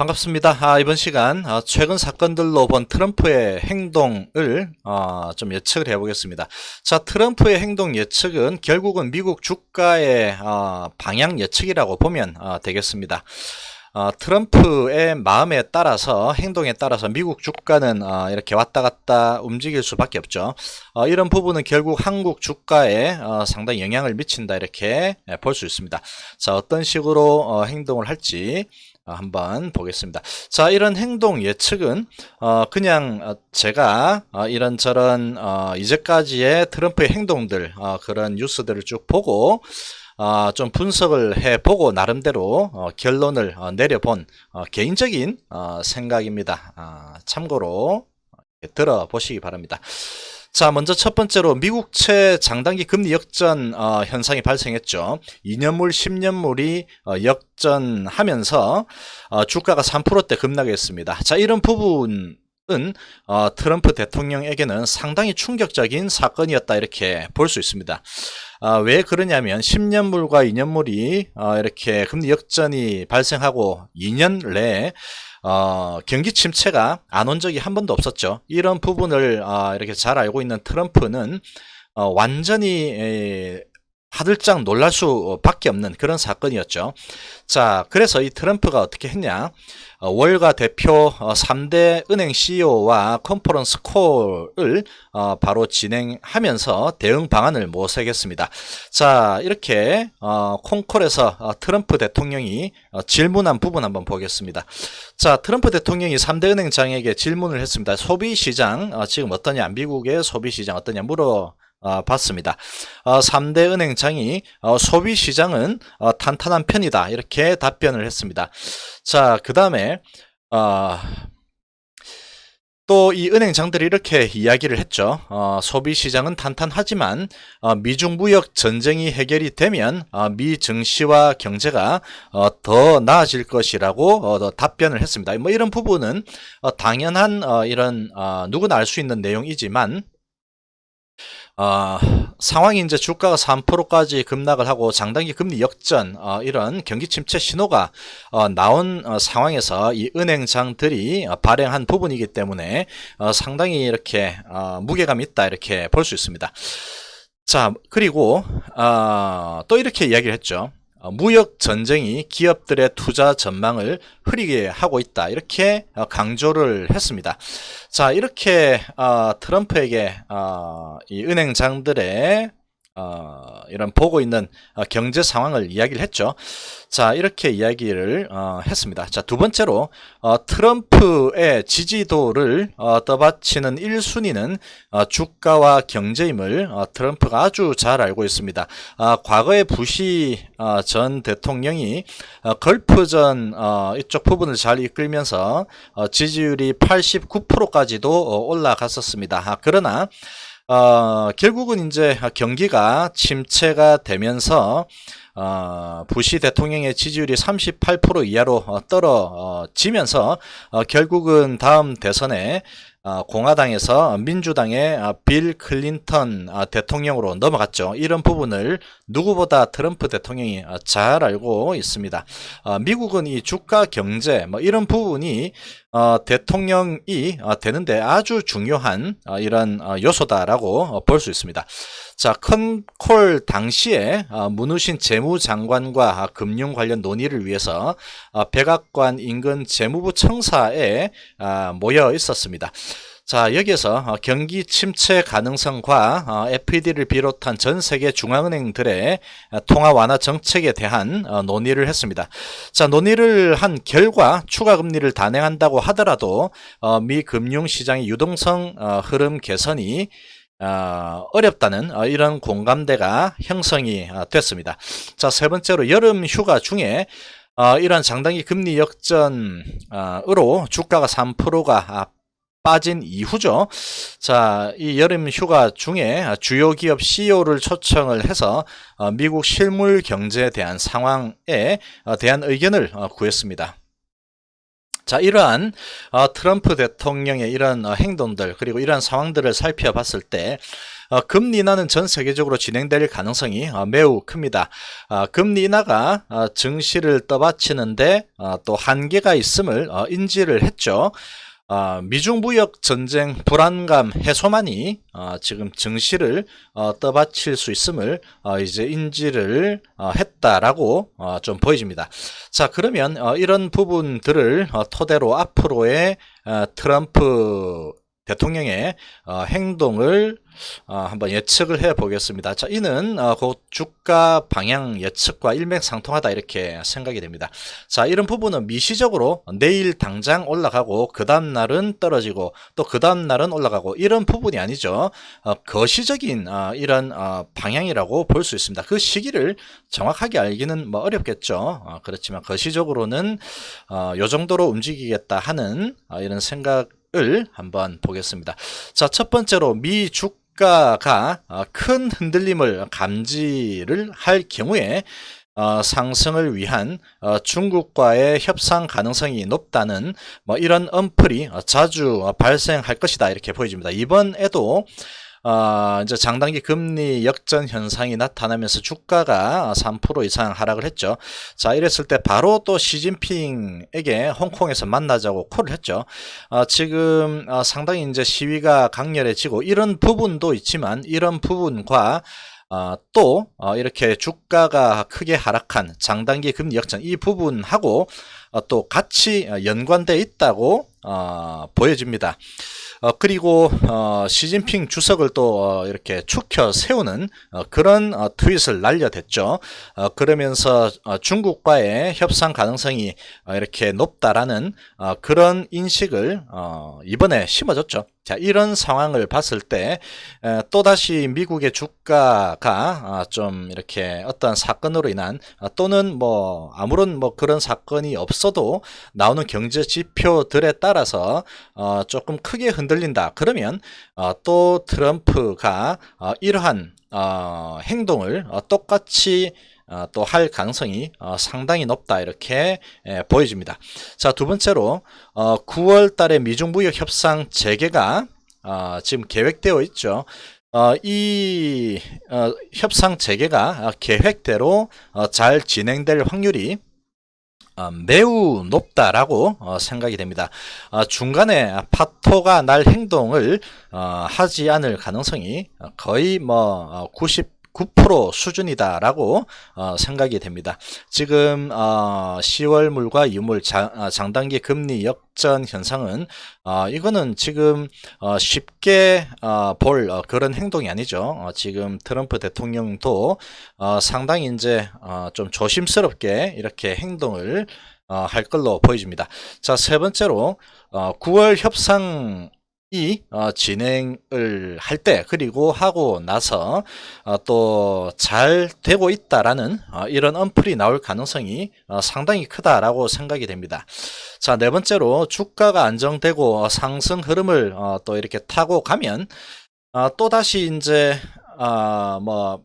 반갑습니다. 이번 시간 최근 사건들로 본 트럼프의 행동을 좀 예측을 해보겠습니다. 자, 트럼프의 행동 예측은 결국은 미국 주가의 방향 예측이라고 보면 되겠습니다. 트럼프의 마음에 따라서 행동에 따라서 미국 주가는 이렇게 왔다 갔다 움직일 수밖에 없죠. 이런 부분은 결국 한국 주가에 상당히 영향을 미친다 이렇게 볼 수 있습니다. 자, 어떤 식으로 행동을 할지 한번 보겠습니다. 자, 이런 행동 예측은 그냥 제가 이런저런 이제까지의 트럼프의 행동들 그런 뉴스들을 쭉 보고 좀 분석을 해보고 나름대로 결론을 내려본 개인적인 생각입니다. 참고로 들어보시기 바랍니다. 자, 먼저 첫 번째로 미국채 장단기 금리 역전 현상이 발생했죠. 2년물, 10년물이 역전하면서 주가가 3%대 급락했습니다. 자, 이런 부분은 트럼프 대통령에게는 상당히 충격적인 사건이었다 이렇게 볼 수 있습니다. 왜 그러냐면 10년물과 2년물이 이렇게 금리 역전이 발생하고 2년 내에 경기 침체가 안 온 적이 한 번도 없었죠. 이런 부분을 이렇게 잘 알고 있는 트럼프는 완전히 화들짝 놀랄 수밖에 없는 그런 사건이었죠. 자, 그래서 이 트럼프가 어떻게 했냐? 월가 대표 3대 은행 CEO와 컨퍼런스 콜을 바로 진행하면서 대응 방안을 모색했습니다. 자, 이렇게 콩콜에서 트럼프 대통령이 질문한 부분 한번 보겠습니다. 자, 트럼프 대통령이 3대 은행장에게 질문을 했습니다. 소비시장 지금 어떠냐? 미국의 소비시장 어떠냐? 봤습니다. 3대 은행장이 소비시장은 탄탄한 편이다 이렇게 답변을 했습니다. 자, 그 다음에 또 이 은행장들이 이렇게 이야기를 했죠. 소비시장은 탄탄하지만 미중 무역 전쟁이 해결이 되면 미 증시와 경제가 더 나아질 것이라고 답변을 했습니다. 뭐 이런 부분은 당연한 이런 누구나 알 수 있는 내용이지만 상황이 이제 주가가 3%까지 급락을 하고 장단기 금리 역전 이런 경기 침체 신호가 나온 상황에서 이 은행장들이 발행한 부분이기 때문에 상당히 이렇게 무게감이 있다 이렇게 볼 수 있습니다. 자, 그리고 또 이렇게 이야기를 했죠. 무역 전쟁이 기업들의 투자 전망을 흐리게 하고 있다 이렇게 강조를 했습니다. 자, 이렇게 트럼프에게 이 은행장들의 이런 보고 있는 경제 상황을 이야기를 했죠. 자, 이렇게 이야기를 했습니다. 자, 두 번째로 트럼프의 지지도를 떠받치는 1순위는 주가와 경제임을 트럼프가 아주 잘 알고 있습니다. 과거에 부시 전 대통령이 걸프전 이쪽 부분을 잘 이끌면서 지지율이 89%까지도 올라갔었습니다. 그러나 결국은 이제 경기가 침체가 되면서 부시 대통령의 지지율이 38% 이하로 떨어지면서 결국은 다음 대선에 공화당에서 민주당의 빌 클린턴 대통령으로 넘어갔죠. 이런 부분을 누구보다 트럼프 대통령이 잘 알고 있습니다. 미국은 이 주가 경제 뭐 이런 부분이 대통령이 되는데 아주 중요한 이런 요소다라고 볼 수 있습니다. 자, 컨콜 당시에 문우신 재무장관과 금융 관련 논의를 위해서 백악관 인근 재무부 청사에 모여 있었습니다. 자, 여기에서 경기 침체 가능성과 FED를 비롯한 전 세계 중앙은행들의 통화 완화 정책에 대한 논의를 했습니다. 자, 논의를 한 결과 추가 금리를 단행한다고 하더라도 미 금융시장의 유동성 흐름 개선이 어렵다는 이런 공감대가 형성이 됐습니다. 자, 세 번째로 여름 휴가 중에 이런 장단기 금리 역전으로 주가가 3%가 빠진 이후죠. 자, 이 여름 휴가 중에 주요 기업 CEO를 초청을 해서 미국 실물 경제에 대한 상황에 대한 의견을 구했습니다. 자, 이러한 트럼프 대통령의 이런 행동들 그리고 이러한 상황들을 살펴봤을 때 금리 인하는 전 세계적으로 진행될 가능성이 매우 큽니다. 금리 인하가 증시를 떠받치는데 또 한계가 있음을 인지를 했죠. 미중 무역 전쟁 불안감 해소만이 지금 증시를 떠받칠 수 있음을 이제 인지를 했다라고 좀 보여집니다. 자, 그러면 이런 부분들을 토대로 앞으로의 트럼프 대통령의 행동을 한번 예측을 해 보겠습니다. 자, 이는 곧 주가 방향 예측과 일맥상통하다 이렇게 생각이 됩니다. 자, 이런 부분은 미시적으로 내일 당장 올라가고 그 다음 날은 떨어지고 또 그 다음 날은 올라가고 이런 부분이 아니죠. 거시적인 이런 방향이라고 볼 수 있습니다. 그 시기를 정확하게 알기는 뭐 어렵겠죠. 그렇지만 거시적으로는 요 정도로 움직이겠다 하는 이런 생각을 한번 보겠습니다. 자, 첫 번째로 미 주가가 큰 흔들림을 감지를 할 경우에 상승을 위한 중국과의 협상 가능성이 높다는 뭐 이런 언플이 자주 발생할 것이다 이렇게 보여집니다. 이번에도 이제 장단기 금리 역전 현상이 나타나면서 주가가 3% 이상 하락을 했죠. 자, 이랬을 때 바로 또 시진핑에게 홍콩에서 만나자고 콜을 했죠. 지금 상당히 이제 시위가 강렬해지고 이런 부분도 있지만 이런 부분과 또 이렇게 주가가 크게 하락한 장단기 금리 역전 이 부분하고 또 같이 연관되어 있다고 보여집니다. 그리고 시진핑 주석을 또 이렇게 축혀 세우는 그런 트윗을 날려댔죠. 그러면서 중국과의 협상 가능성이 이렇게 높다라는 그런 인식을 이번에 심어줬죠. 자, 이런 상황을 봤을 때 또다시 미국의 주가가 좀 이렇게 어떤 사건으로 인한 또는 뭐 아무런 뭐 그런 사건이 없어도 나오는 경제 지표들에 따라서 조금 크게 흔들린다. 그러면 또 트럼프가 이러한 행동을 똑같이 또 할 가능성이 상당히 높다 이렇게 보여집니다. 자, 두 번째로 9월 달에 미중 무역 협상 재개가 지금 계획되어 있죠. 이 협상 재개가 계획대로 잘 진행될 확률이 매우 높다라고 생각이 됩니다. 중간에 파토가 날 행동을 하지 않을 가능성이 거의 뭐 99% 수준이다라고 생각이 됩니다. 지금 10월물과 2월 장단기 금리 역전 현상은 이거는 지금 쉽게 볼 그런 행동이 아니죠. 지금 트럼프 대통령도 상당히 이제 좀 조심스럽게 이렇게 행동을 할 걸로 보여집니다. 자, 세 번째로 9월 협상 이 진행을 할 때 그리고 하고 나서 또 잘 되고 있다라는 이런 언플이 나올 가능성이 상당히 크다라고 생각이 됩니다. 자, 네 번째로 주가가 안정되고 상승 흐름을 또 이렇게 타고 가면 또다시 이제 뭐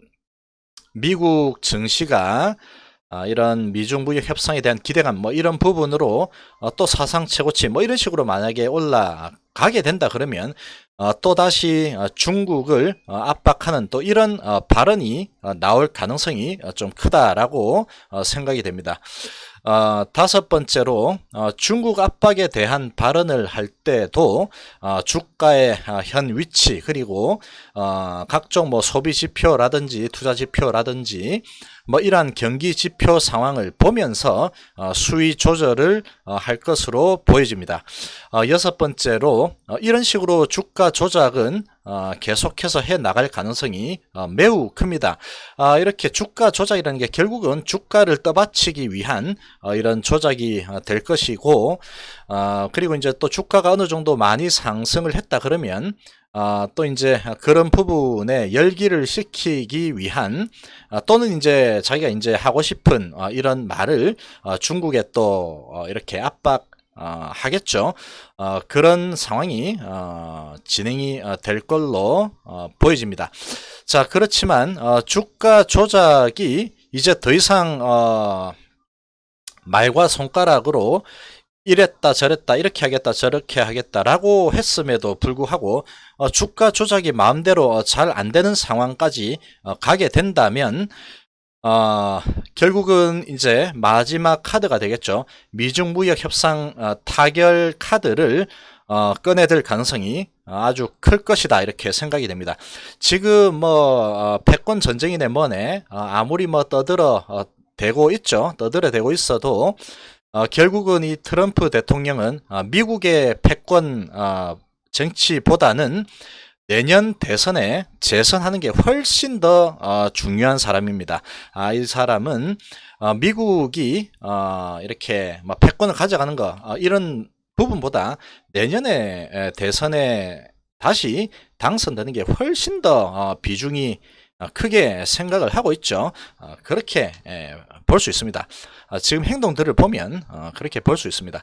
미국 증시가 이런 미중 무역 협상에 대한 기대감 뭐 이런 부분으로 또 사상 최고치 뭐 이런 식으로 만약에 올라가게 된다 그러면 또다시 중국을 압박하는 또 이런 발언이 나올 가능성이 좀 크다라고 생각이 됩니다. 다섯 번째로 중국 압박에 대한 발언을 할 때도 주가의 현 위치 그리고 각종 뭐 소비 지표라든지 투자 지표라든지 뭐 이러한 경기 지표 상황을 보면서 수위 조절을 할 것으로 보여집니다. 여섯 번째로 이런 식으로 주가 조작은 계속해서 해 나갈 가능성이 매우 큽니다. 이렇게 주가 조작이라는 게 결국은 주가를 떠받치기 위한 이런 조작이 될 것이고 그리고 이제 또 주가가 어느 정도 많이 상승을 했다 그러면 또 이제 그런 부분에 열기를 식히기 위한 또는 이제 자기가 이제 하고 싶은 이런 말을 중국에 또 이렇게 압박 하겠죠. 그런 상황이 진행이 될 걸로 보여집니다. 자, 그렇지만 주가 조작이 이제 더 이상 말과 손가락으로 이랬다 저랬다 이렇게 하겠다 저렇게 하겠다라고 했음에도 불구하고 주가 조작이 마음대로 잘 안 되는 상황까지 가게 된다면 결국은 이제 마지막 카드가 되겠죠. 미중 무역 협상 타결 카드를 꺼내들 가능성이 아주 클 것이다 이렇게 생각이 됩니다. 지금 뭐 패권 전쟁이네 뭐네 아무리 뭐 떠들어 대고 있죠. 떠들어 대고 있어도 결국은 이 트럼프 대통령은 미국의 패권 정치보다는 내년 대선에 재선하는 게 훨씬 더 중요한 사람입니다. 이 사람은 미국이 이렇게 패권을 가져가는 거 이런 부분보다 내년에 대선에 다시 당선되는 게 훨씬 더 비중이 크게 생각을 하고 있죠. 그렇게 볼 수 있습니다. 지금 행동들을 보면 그렇게 볼 수 있습니다.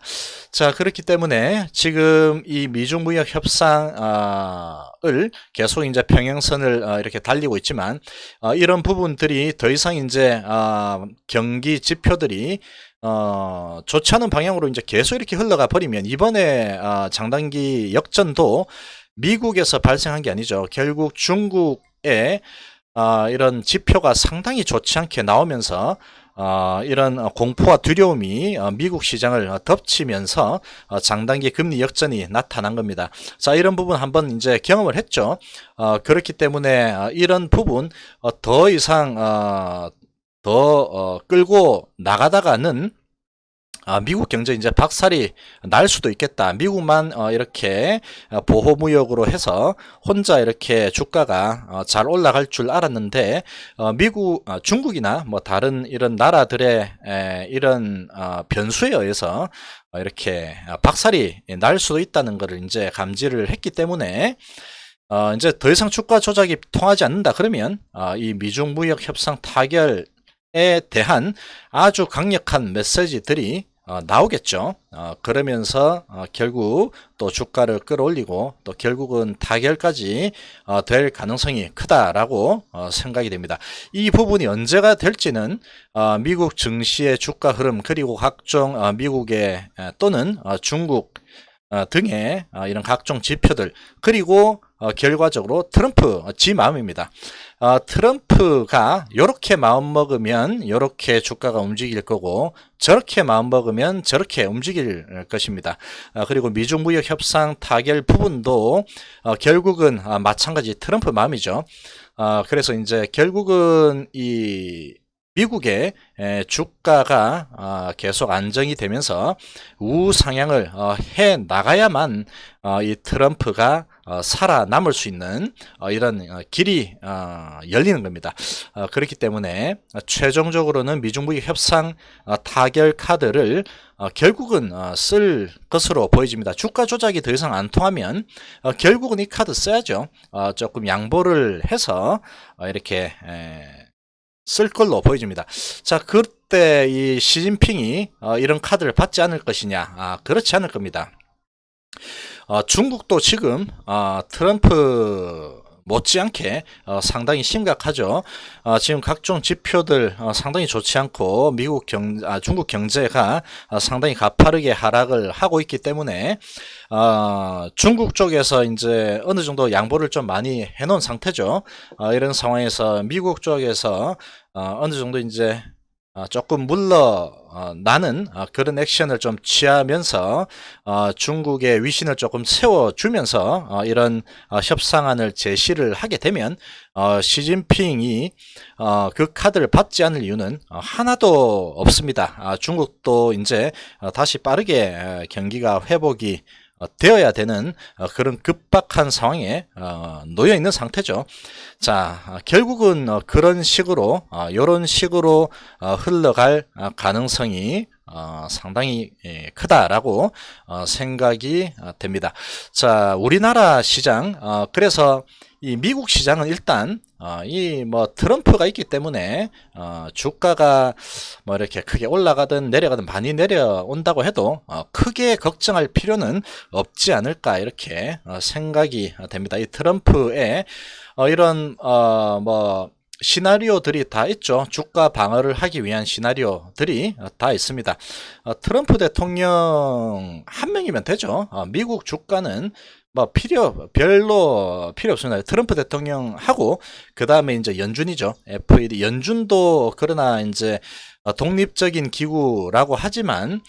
자, 그렇기 때문에 지금 이 미중 무역 협상을 계속 이제 평행선을 이렇게 달리고 있지만 이런 부분들이 더 이상 이제 경기 지표들이 좋지 않은 방향으로 이제 계속 이렇게 흘러가 버리면 이번에 장단기 역전도 미국에서 발생한 게 아니죠. 결국 중국의 이런 지표가 상당히 좋지 않게 나오면서 이런 공포와 두려움이 미국 시장을 덮치면서 장단기 금리 역전이 나타난 겁니다. 자, 이런 부분 한번 이제 경험을 했죠. 그렇기 때문에 이런 부분 더 이상 더 끌고 나가다가는 미국 경제 이제 박살이 날 수도 있겠다. 미국만 이렇게 보호무역으로 해서 혼자 이렇게 주가가 잘 올라갈 줄 알았는데 중국이나 뭐 다른 이런 나라들의 이런 변수에 의해서 이렇게 박살이 날 수도 있다는 것을 이제 감지를 했기 때문에 이제 더 이상 주가 조작이 통하지 않는다. 그러면 이 미중 무역 협상 타결에 대한 아주 강력한 메시지들이 나오겠죠. 그러면서 결국 또 주가를 끌어올리고 또 결국은 타결까지 될 가능성이 크다라고 생각이 됩니다. 이 부분이 언제가 될지는 미국 증시의 주가 흐름 그리고 각종 미국의 또는 중국 등의 이런 각종 지표들 그리고 결과적으로 트럼프 지 마음입니다. 트럼프가 이렇게 마음먹으면 이렇게 주가가 움직일 거고 저렇게 마음먹으면 저렇게 움직일 것입니다. 그리고 미중 무역 협상 타결 부분도 결국은 마찬가지 트럼프 마음이죠. 그래서 이제 결국은 이 미국의 주가가 계속 안정이 되면서 우상향을 해 나가야만 이 트럼프가 살아남을 수 있는 이런 길이 열리는 겁니다. 그렇기 때문에 최종적으로는 미중 무역 협상 타결 카드를 결국은 쓸 것으로 보여집니다. 주가 조작이 더 이상 안 통하면 결국은 이 카드 써야죠. 조금 양보를 해서 이렇게 쓸 걸로 보여집니다. 자, 그때 이 시진핑이 이런 카드를 받지 않을 것이냐? 그렇지 않을 겁니다. 중국도 지금 트럼프 못지않게 상당히 심각하죠. 지금 각종 지표들 상당히 좋지 않고 중국 경제가 상당히 가파르게 하락을 하고 있기 때문에 중국 쪽에서 이제 어느 정도 양보를 좀 많이 해놓은 상태죠. 이런 상황에서 미국 쪽에서 어느 정도 이제 조금 물러나는 그런 액션을 좀 취하면서 중국의 위신을 조금 세워주면서 이런 협상안을 제시를 하게 되면 시진핑이 그 카드를 받지 않을 이유는 하나도 없습니다. 중국도 이제 다시 빠르게 경기가 회복이 되어야 되는 그런 급박한 상황에 놓여 있는 상태죠. 자, 결국은 그런 식으로 이런 식으로 흘러갈 가능성이 상당히 크다라고 생각이 됩니다. 자, 우리나라 시장 그래서 이 미국 시장은 일단 이 뭐 트럼프가 있기 때문에 주가가 뭐 이렇게 크게 올라가든 내려가든 많이 내려온다고 해도 크게 걱정할 필요는 없지 않을까 이렇게 생각이 됩니다. 이 트럼프의 이런 뭐 시나리오들이 다 있죠. 주가 방어를 하기 위한 시나리오들이 다 있습니다. 트럼프 대통령 한 명이면 되죠. 미국 주가는 뭐 별로 필요 없습니다. 트럼프 대통령하고 그 다음에 이제 연준이죠. FED 연준도 그러나 이제 독립적인 기구라고 하지만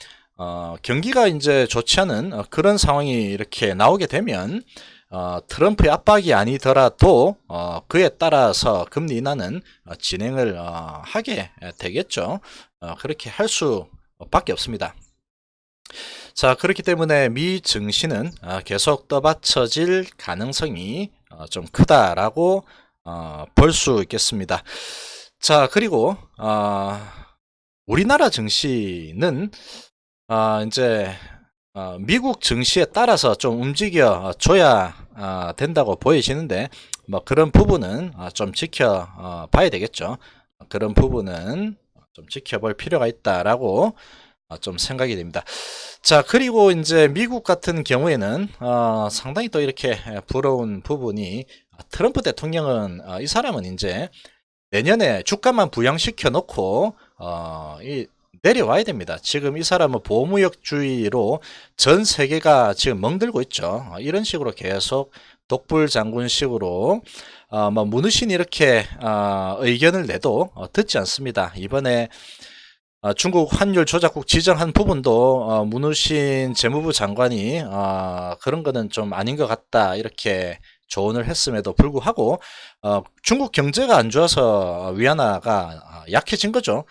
경기가 이제 좋지 않은 그런 상황이 이렇게 나오게 되면 트럼프의 압박이 아니더라도 그에 따라서 금리 인하는 진행을 하게 되겠죠. 그렇게 할 수밖에 없습니다. 자, 그렇기 때문에 미 증시는 계속 떠받쳐질 가능성이 좀 크다라고 볼 수 있겠습니다. 자, 그리고 우리나라 증시는 이제 미국 증시에 따라서 좀 움직여 줘야 된다고 보여지는데 뭐 그런 부분은 좀 지켜 봐야 되겠죠. 그런 부분은 좀 지켜볼 필요가 있다라고 좀 생각이 됩니다. 자, 그리고 이제 미국 같은 경우에는 상당히 또 이렇게 부러운 부분이 트럼프 대통령은 이 사람은 이제 내년에 주가만 부양시켜 놓고 내려와야 됩니다. 지금 이 사람은 보호무역주의로 전 세계가 지금 멍들고 있죠. 이런 식으로 계속 독불장군식으로 뭐 문우신 이렇게 의견을 내도 듣지 않습니다. 이번에 중국 환율 조작국 지정한 부분도 문우신 재무부 장관이 그런 거는 좀 아닌 것 같다 이렇게 조언을 했음에도 불구하고 중국 경제가 안 좋아서 위안화가 약해진 거죠.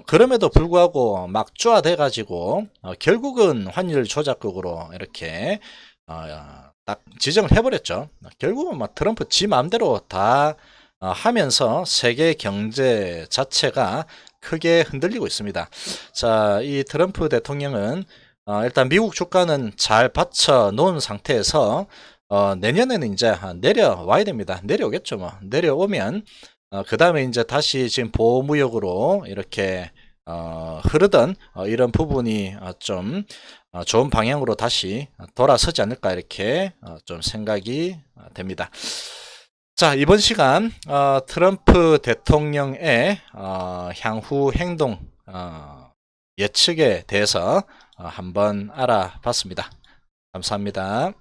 그럼에도 불구하고 막 쪼아대 가지고 결국은 환율 조작국으로 이렇게 딱 지정을 해버렸죠. 결국은 막 트럼프 지 마음대로 다 하면서 세계 경제 자체가 크게 흔들리고 있습니다. 자, 이 트럼프 대통령은 일단 미국 주가는 잘 받쳐 놓은 상태에서 내년에는 이제 내려와야 됩니다. 내려오겠죠, 뭐. 내려오면 그 다음에 이제 다시 지금 보호무역으로 이렇게 흐르던 이런 부분이 좀 좋은 방향으로 다시 돌아서지 않을까 이렇게 좀 생각이 됩니다. 자, 이번 시간 트럼프 대통령의 향후 행동 예측에 대해서 한번 알아봤습니다. 감사합니다.